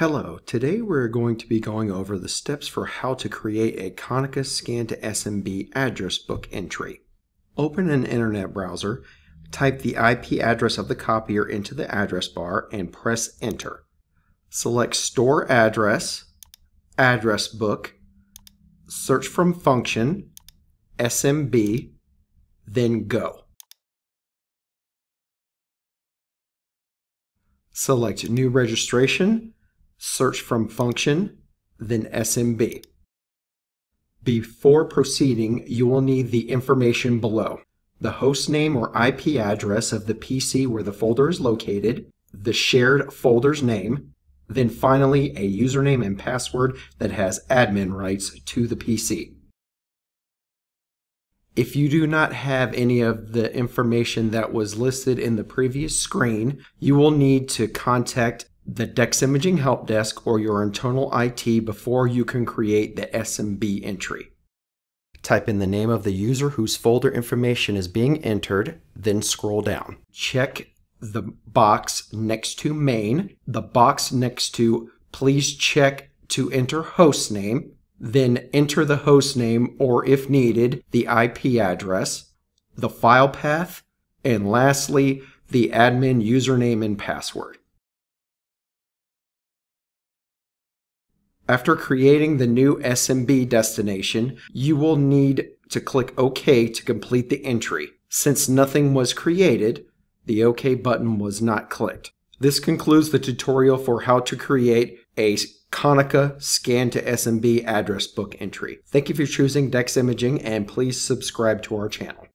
Hello, today we're going to be going over the steps for how to create a Konica Scan to SMB address book entry. Open an internet browser, type the IP address of the copier into the address bar and press enter. Select Store Address, Address Book, search from Function, SMB, then Go. Select New Registration, search from Function, then SMB. Before proceeding, you will need the information below: the host name or IP address of the PC where the folder is located, the shared folder's name, then finally a username and password that has admin rights to the PC. If you do not have any of the information that was listed in the previous screen, you will need to contact the Dex Imaging Help Desk or your internal IT before you can create the SMB entry. Type in the name of the user whose folder information is being entered, then scroll down. Check the box next to Main, the box next to Please check to enter host name, then enter the host name or, if needed, the IP address, the file path, and lastly, the admin username and password. After creating the new SMB destination, you will need to click OK to complete the entry. Since nothing was created, the OK button was not clicked. This concludes the tutorial for how to create a Konica Scan to SMB address book entry. Thank you for choosing Dex Imaging, and please subscribe to our channel.